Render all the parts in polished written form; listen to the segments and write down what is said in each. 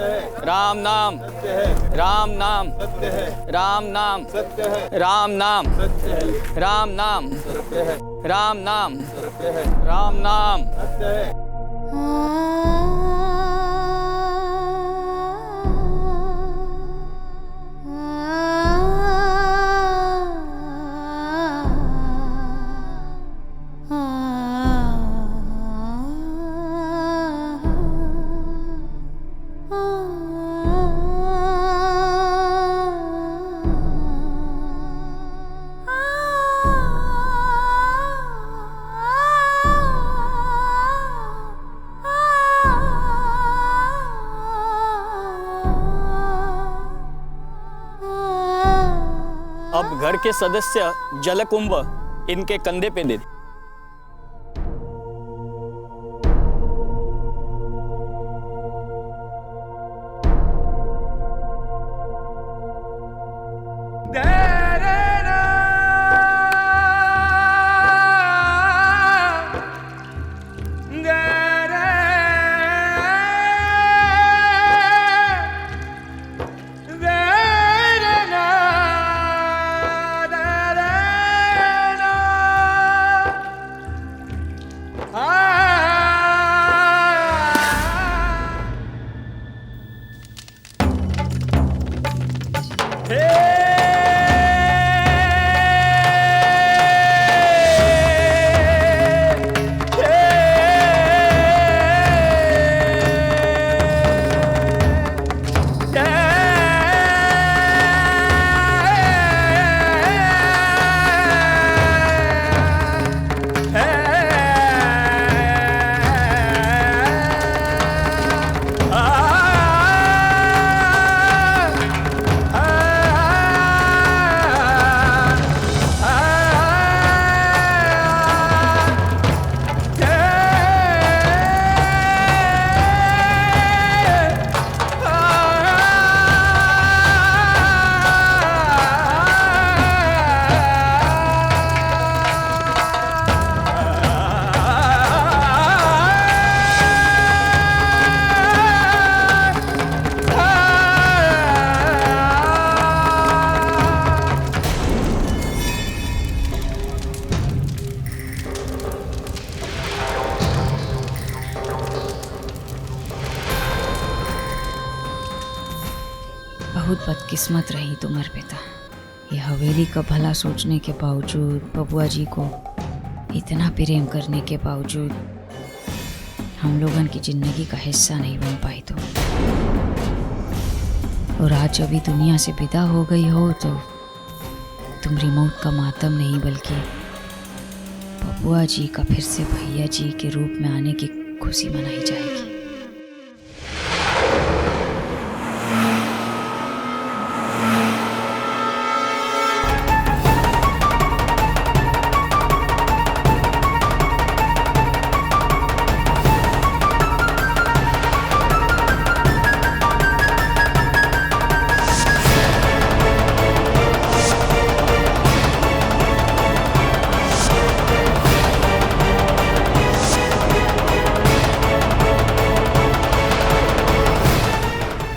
राम नाम, राम नाम, राम नाम, राम नाम, राम नाम, राम नाम, राम नाम। अब घर के सदस्य जलकुंभ इनके कंधे पे दे। बहुत बदकिस्मत रही तुम्हारे पिता। ये हवेली का भला सोचने के बावजूद, बबुआ जी को इतना प्रेम करने के बावजूद हम लोगन की जिंदगी का हिस्सा नहीं बन पाई तो। और आज अभी दुनिया से विदा हो गई हो तो तुम्हारी मौत का मातम नहीं बल्कि बबुआ जी का फिर से भैया जी के रूप में आने की खुशी मनाई जाएगी।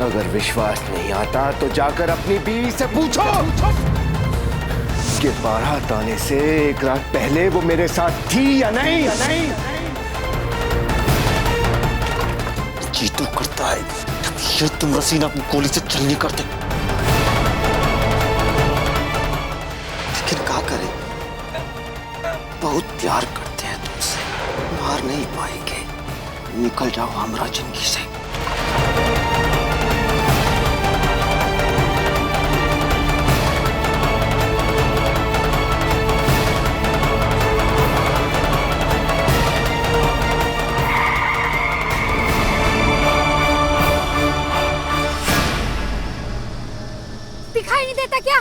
अगर विश्वास नहीं आता तो जाकर अपनी बीवी से पूछो कि बारात आने से एक रात पहले वो मेरे साथ थी या नहीं। जी तो करता है ये तुम रसीना अपनी गोली से चल नहीं करते, लेकिन क्या करें, बहुत प्यार करते हैं तुमसे, मार नहीं पाएंगे। निकल जाओ हमारा जिंदगी से। दिखाई नहीं देता क्या?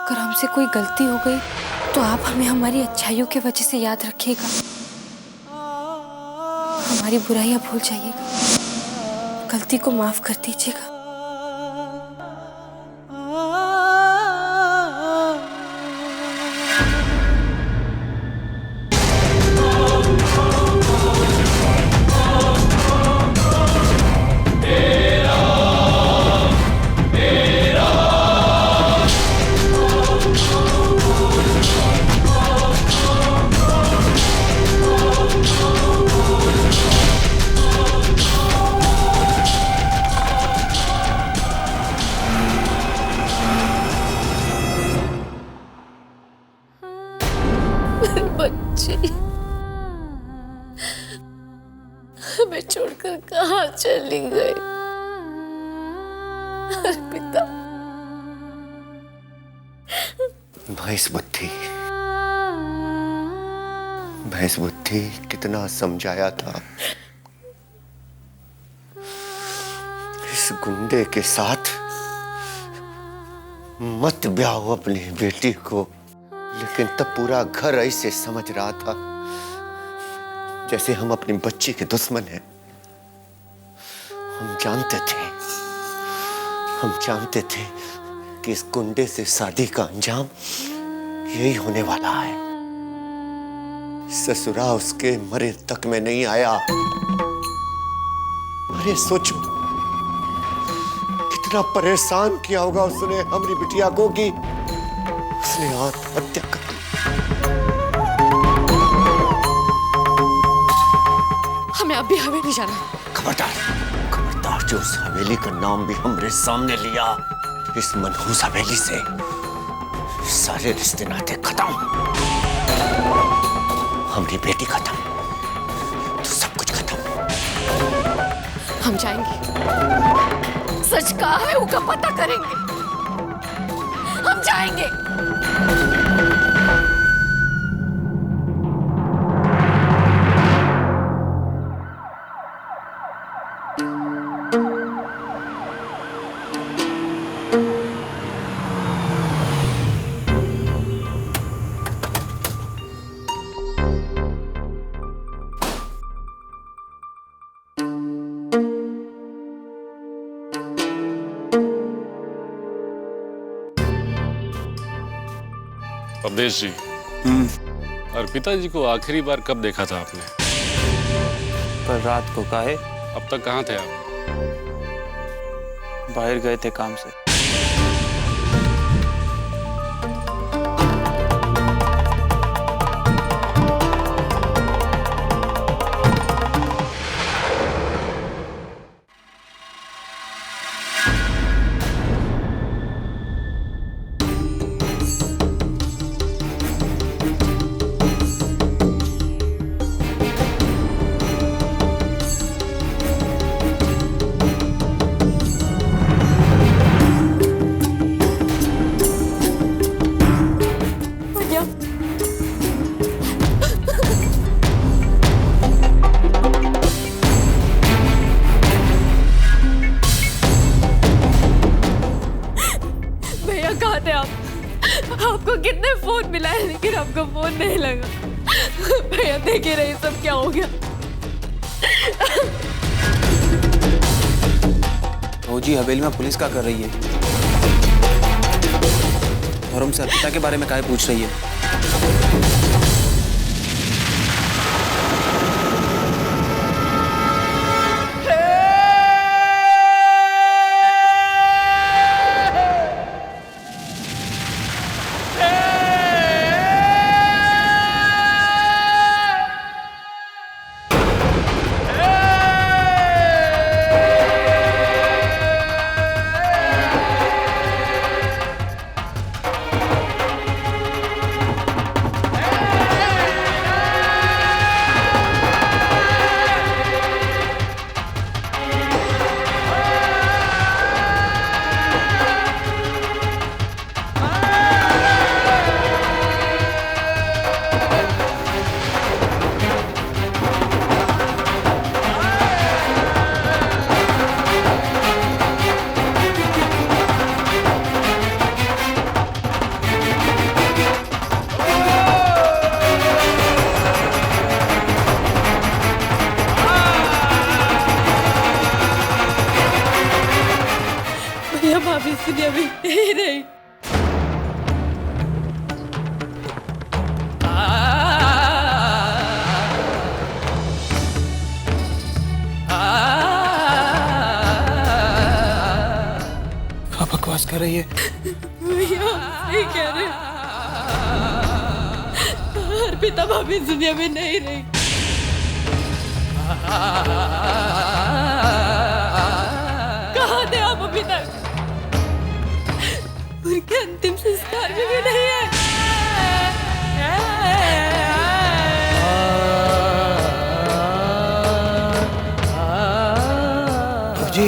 अगर हमसे कोई गलती हो गई तो आप हमें हमारी अच्छाइयों की वजह से याद रखिएगा, हमारी बुराइयां भूल जाइएगा, गलती को माफ कर दीजिएगा। बच्ची हमें छोड़कर कहाँ चली गई अर्पिता? भैंस बुद्धि कितना समझाया था, इस गुंडे के साथ मत ब्याहो अपनी बेटी को, लेकिन तब पूरा घर ऐसे समझ रहा था जैसे हम अपनी बच्ची के दुश्मन हैं। हम जानते थे कि इस गुंडे से शादी का अंजाम यही होने वाला है। ससुरा उसके मरे तक में नहीं आया। अरे सोचो कितना परेशान किया होगा उसने हमारी बिटिया को कि उसने आत्महत्या कर दी। हमें अभी हवेली जाना। खबरदार जो उस हवेली का नाम भी हमरे सामने लिया, इस मनहूस हवेली से सारे रिश्ते नाते खत्म। हमारी बेटी खत्म तो सब कुछ खत्म। हम जाएंगे, सच कहा है उसका पता करेंगे, हम जाएंगे। अवधेश जी, अर्पिता जी को आखिरी बार कब देखा था आपने? कल रात को। काहे? अब तक कहाँ थे आप? बाहर गए थे काम से। आपको कितने फोन मिलाए लेकिन आपका फोन नहीं लगा। भैया देखिए रही सब क्या हो गया। फौजी हवेली में पुलिस क्या कर रही है और हमसे अर्पिता के बारे में काहे पूछ रही है? दुनिया में नहीं रही। क्या बकवास कर रही है? भैया सही कह रहे हैं। अर्पिता भाभी इस दुनिया में नहीं रही। कहाँ थे आप अभी तक? उनके अंतिम संस्कार में भी नहीं है। जी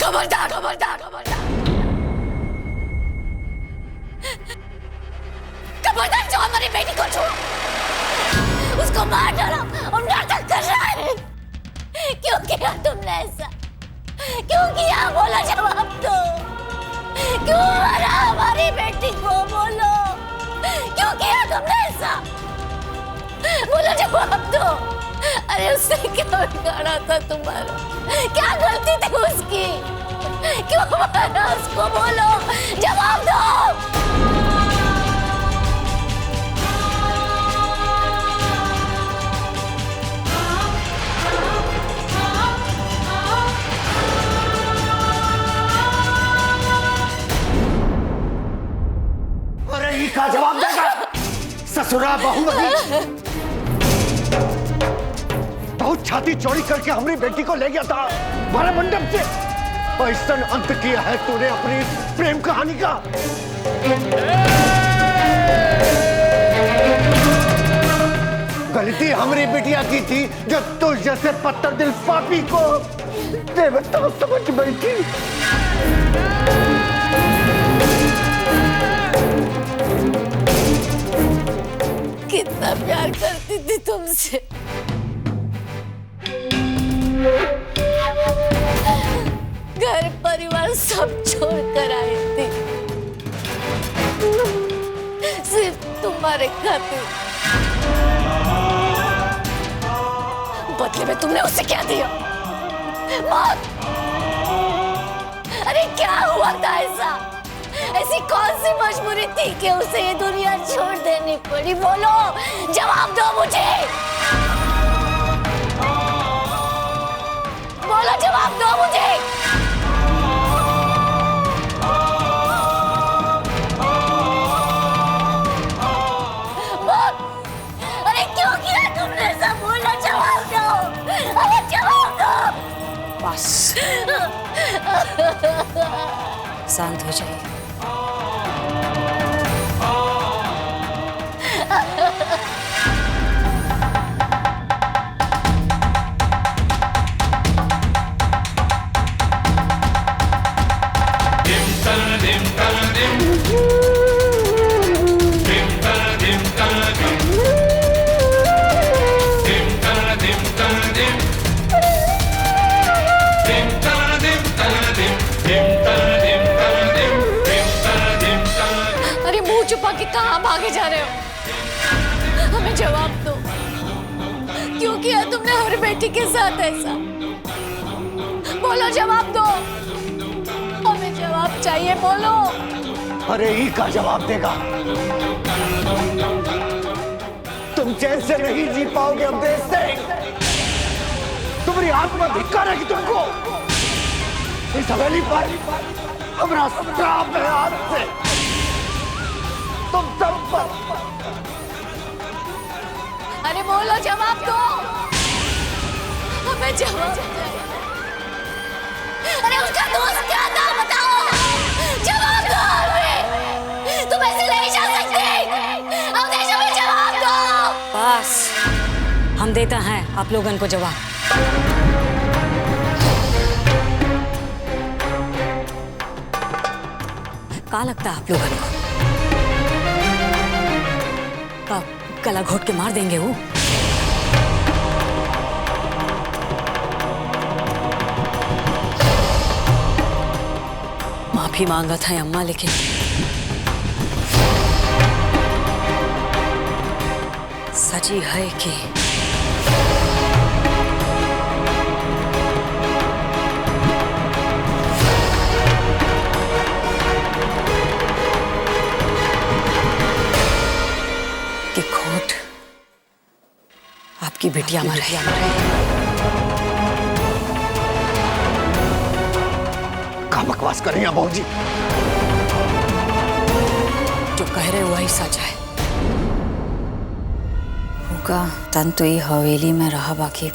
खबरदार खबरदार खबरदार खबरदार जो हमारी बेटी को छू उसको मार डाला और नाटक कर रहा है। क्यों किया तुमने ऐसा? क्यों किया? बोलो जवाब दो। क्यों मारा हमारी बेटी को? बोलो क्यों किया तुमने ऐसा? बोलो जवाब दो। अरे उसने क्या बिगाड़ा था तुम्हारा? क्या गलती थी उसकी? क्यों मारा उसको? बोलो जवाब दो। अरे ये का जवाब देगा? ससुरा बहुमती बहुत छाती चौड़ी करके हमारी बेटी को ले गया था हमारे मंडप से। ऐसा अंत किया है तूने अपनी प्रेम कहानी का। गलती हमारी बिटिया की थी जो तुझ जैसे पत्थर दिल पापी को देवता समझ बैठी। कितना प्यार करती थी तुमसे। घर परिवार सब छोड़ कर आई थी सिर्फ तुम्हारे खातिर। बदले में तुमने उसे क्या दिया? मौत। अरे क्या हुआ था ऐसा? ऐसी कौन सी मजबूरी थी कि उसे ये दुनिया छोड़ देनी पड़ी? बोलो जवाब दो मुझे। बोलो जवाब दो मुझे। अरे क्यों किया तुमने ऐसा? बोलो जवाब दो। अरे जवाब दो। बस शांत हो जाइए। अरे मुंह छुपा के कहाँ भागे जा रहे हो? हमें जवाब दो। क्यों किया तुमने हमारी बेटी के साथ ऐसा? बोलो जवाब दो। हमें जवाब चाहिए। बोलो। अरे ही का जवाब देगा? तुम तुम चैन से नहीं जी पाओगे अवधेश सिंह। तुम्हारी आत्मा धिक्कार है कि तुमको इस हवेली पर हमारा श्राप है आज से। तुम सब पर। अरे बोलो, जवाब दो, हमें जवाब दो। अरे उसका दोस्त क्या था बताओ, जवाब दो हमें। तुम ऐसे नहीं जा सकते, अवधेश हमें जवाब दो। बस हम देता हैं आप लोगन को जवाब। का लगता है आप लोगन को का गला घोट के मार देंगे वो? माफी मांगा था अम्मा, लेकिन सची है कि खोट आपकी बेटियां मर रही। क्या बकवास कर रही हैं बहू जी? जो कह रहे वही सच है। होगा तन तो ये हवेली में रहा, बाकी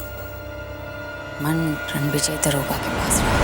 मन रणविजय दरोगा के पास रहा।